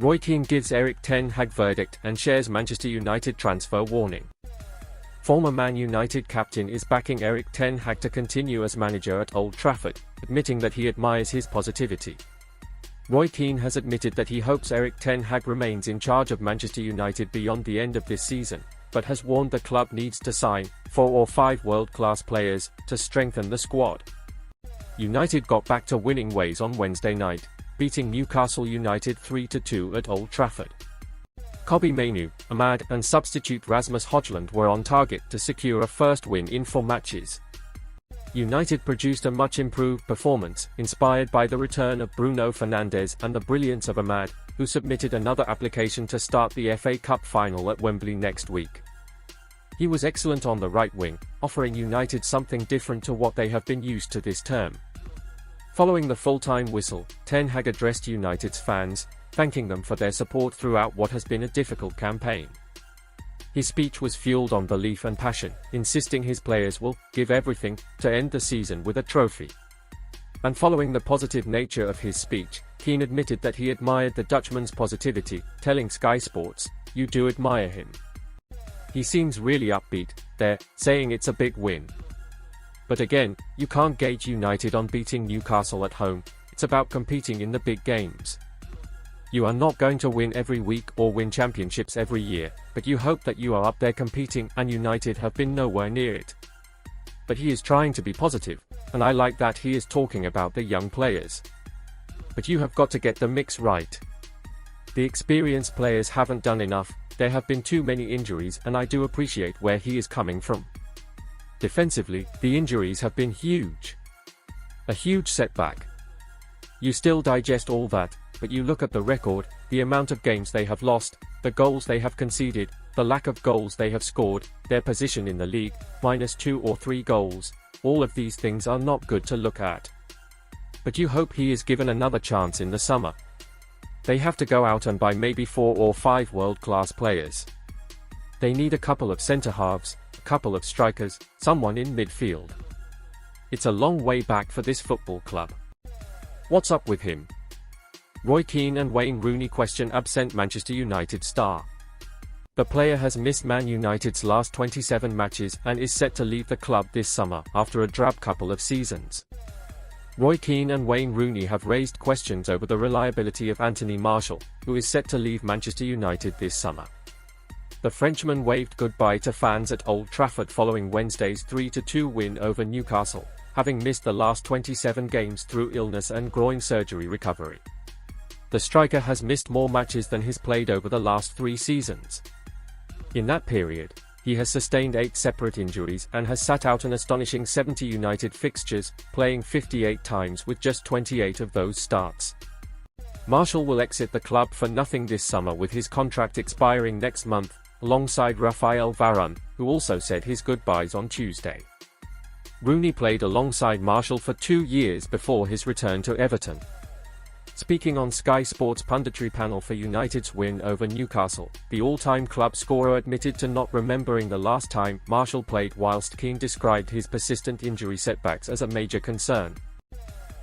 Roy Keane gives Erik Ten Hag verdict and shares Manchester United transfer warning. Former Man United captain is backing Erik Ten Hag to continue as manager at Old Trafford, admitting that he admires his positivity. Roy Keane has admitted that he hopes Erik Ten Hag remains in charge of Manchester United beyond the end of this season, but has warned the club needs to sign 4 or 5 world-class players to strengthen the squad. United got back to winning ways on Wednesday night, beating Newcastle United 3-2 at Old Trafford. Kobbie Mainoo, Ahmad and substitute Rasmus Højlund were on target to secure a first win in 4 matches. United produced a much improved performance, inspired by the return of Bruno Fernandes and the brilliance of Ahmad, who submitted another application to start the FA Cup final at Wembley next week. He was excellent on the right wing, offering United something different to what they have been used to this term. Following the full-time whistle, Ten Hag addressed United's fans, thanking them for their support throughout what has been a difficult campaign. His speech was fueled on belief and passion, insisting his players will give everything to end the season with a trophy. And following the positive nature of his speech, Keane admitted that he admired the Dutchman's positivity, telling Sky Sports, "You do admire him. He seems really upbeat there, saying it's a big win." But again, you can't gauge United on beating Newcastle at home. It's about competing in the big games. You are not going to win every week or win championships every year, but you hope that you are up there competing, and United have been nowhere near it. But he is trying to be positive, and I like that he is talking about the young players. But you have got to get the mix right. The experienced players haven't done enough, there have been too many injuries, and I do appreciate where he is coming from. Defensively, the injuries have been huge. A huge setback. You still digest all that, but you look at the record, the amount of games they have lost, the goals they have conceded, the lack of goals they have scored, their position in the league, -2 or 3 goals, all of these things are not good to look at. But you hope he is given another chance in the summer. They have to go out and buy maybe 4 or 5 world-class players. They need a couple of centre-halves, a couple of strikers, someone in midfield. It's a long way back for this football club. What's up with him? Roy Keane and Wayne Rooney question absent Manchester United star. The player has missed Man United's last 27 matches and is set to leave the club this summer after a drab couple of seasons. Roy Keane and Wayne Rooney have raised questions over the reliability of Anthony Martial, who is set to leave Manchester United this summer. The Frenchman waved goodbye to fans at Old Trafford following Wednesday's 3-2 win over Newcastle, having missed the last 27 games through illness and groin surgery recovery. The striker has missed more matches than he's played over the last 3 seasons. In that period, he has sustained 8 separate injuries and has sat out an astonishing 70 United fixtures, playing 58 times with just 28 of those starts. Martial will exit the club for nothing this summer with his contract expiring next month, alongside Raphael Varane, who also said his goodbyes on Tuesday. Rooney played alongside Martial for 2 years before his return to Everton. Speaking on Sky Sports' punditry panel for United's win over Newcastle, the all-time club scorer admitted to not remembering the last time Martial played, whilst Keane described his persistent injury setbacks as a major concern.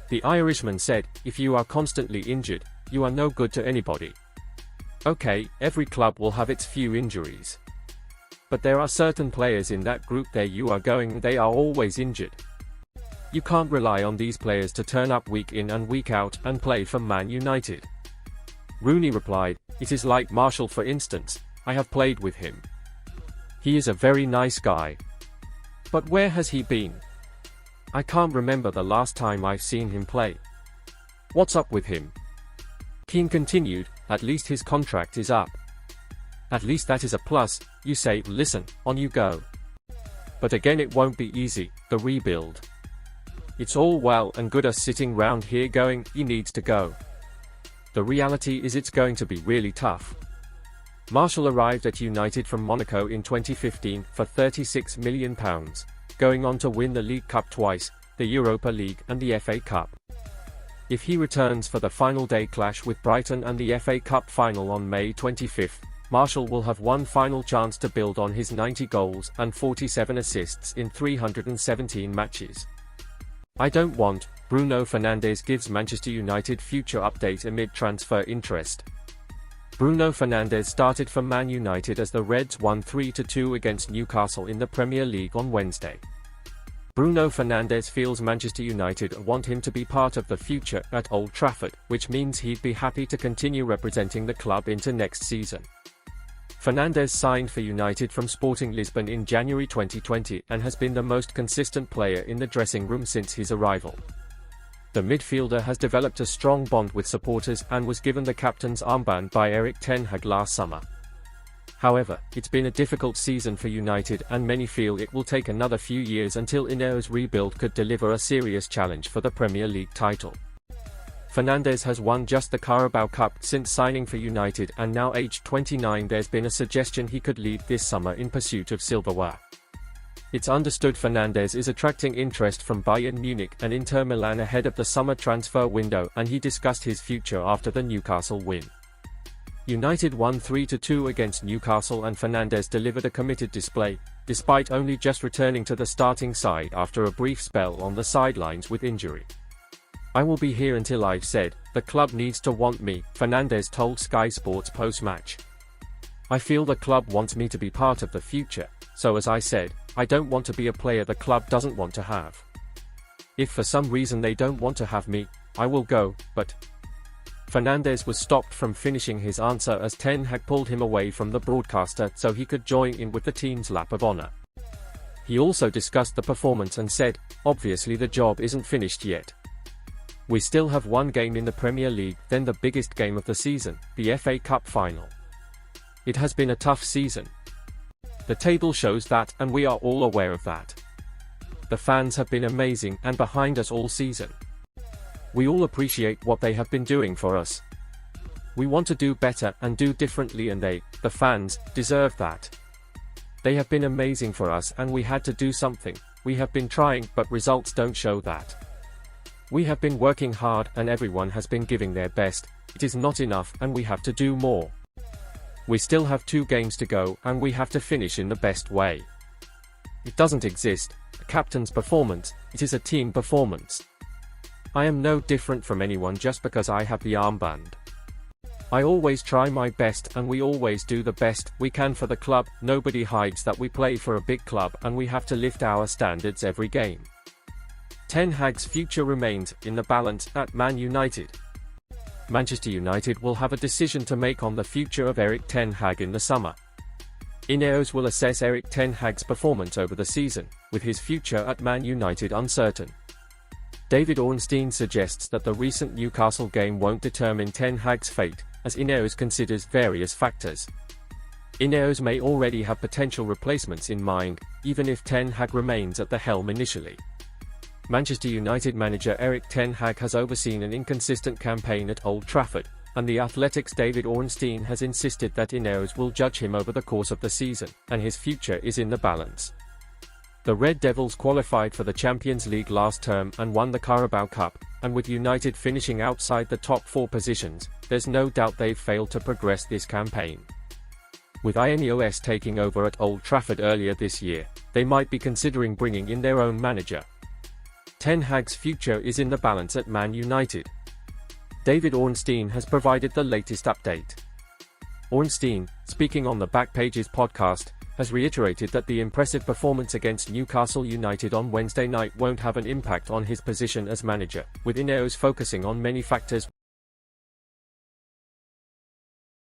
The Irishman said, "If you are constantly injured, you are no good to anybody. Okay, every club will have its few injuries. But there are certain players in that group there you are going, they are always injured. You can't rely on these players to turn up week in and week out and play for Man United." Rooney replied, "It is like Martial, for instance. I have played with him. He is a very nice guy. But where has he been? I can't remember the last time I've seen him play. What's up with him?" Keane continued, "At least his contract is up. At least that is a plus. You say, listen, on you go. But again, it won't be easy, the rebuild. It's all well and good us sitting round here going, he needs to go. The reality is it's going to be really tough." Martial arrived at United from Monaco in 2015 for £36 million, going on to win the League Cup twice, the Europa League and the FA Cup. If he returns for the final day clash with Brighton and the FA Cup final on May 25, Martial will have one final chance to build on his 90 goals and 47 assists in 317 matches. I don't want. Bruno Fernandes gives Manchester United future update amid transfer interest. Bruno Fernandes started for Man United as the Reds won 3-2 against Newcastle in the Premier League on Wednesday. Bruno Fernandes feels Manchester United want him to be part of the future at Old Trafford, which means he'd be happy to continue representing the club into next season. Fernandes signed for United from Sporting Lisbon in January 2020 and has been the most consistent player in the dressing room since his arrival. The midfielder has developed a strong bond with supporters and was given the captain's armband by Erik ten Hag last summer. However, it's been a difficult season for United and many feel it will take another few years until Ineos's rebuild could deliver a serious challenge for the Premier League title. Fernandes has won just the Carabao Cup since signing for United, and now aged 29 there's been a suggestion he could leave this summer in pursuit of silverware. It's understood Fernandes is attracting interest from Bayern Munich and Inter Milan ahead of the summer transfer window, and he discussed his future after the Newcastle win. United won 3-2 against Newcastle and Fernandes delivered a committed display, despite only just returning to the starting side after a brief spell on the sidelines with injury. "I will be here until I've said, the club needs to want me," Fernandes told Sky Sports post-match. "I feel the club wants me to be part of the future, so as I said, I don't want to be a player the club doesn't want to have. If for some reason they don't want to have me, I will go, but..." Fernandes was stopped from finishing his answer as Ten Hag pulled him away from the broadcaster so he could join in with the team's lap of honor. He also discussed the performance and said, "Obviously the job isn't finished yet. We still have one game in the Premier League, then the biggest game of the season, the FA Cup final. It has been a tough season. The table shows that, and we are all aware of that. The fans have been amazing and behind us all season. We all appreciate what they have been doing for us. We want to do better and do differently, and they, the fans, deserve that. They have been amazing for us and we had to do something. We have been trying, but results don't show that. We have been working hard and everyone has been giving their best. It is not enough and we have to do more. We still have 2 games to go and we have to finish in the best way. It doesn't exist, a captain's performance, it is a team performance. I am no different from anyone just because I have the armband. I always try my best and we always do the best we can for the club. Nobody hides that we play for a big club and we have to lift our standards every game." Ten Hag's future remains in the balance at Man United. Manchester United will have a decision to make on the future of Erik ten Hag in the summer. Ineos will assess Erik ten Hag's performance over the season, with his future at Man United uncertain. David Ornstein suggests that the recent Newcastle game won't determine ten Hag's fate, as Ineos considers various factors. Ineos may already have potential replacements in mind, even if ten Hag remains at the helm initially. Manchester United manager Erik ten Hag has overseen an inconsistent campaign at Old Trafford, and the Athletic's David Ornstein has insisted that Ineos will judge him over the course of the season, and his future is in the balance. The Red Devils qualified for the Champions League last term and won the Carabao Cup, and with United finishing outside the top 4 positions, there's no doubt they've failed to progress this campaign. With Ineos taking over at Old Trafford earlier this year, they might be considering bringing in their own manager. Ten Hag's future is in the balance at Man United. David Ornstein has provided the latest update. Ornstein, speaking on the Back Pages podcast, has reiterated that the impressive performance against Newcastle United on Wednesday night won't have an impact on his position as manager, with Ineos focusing on many factors.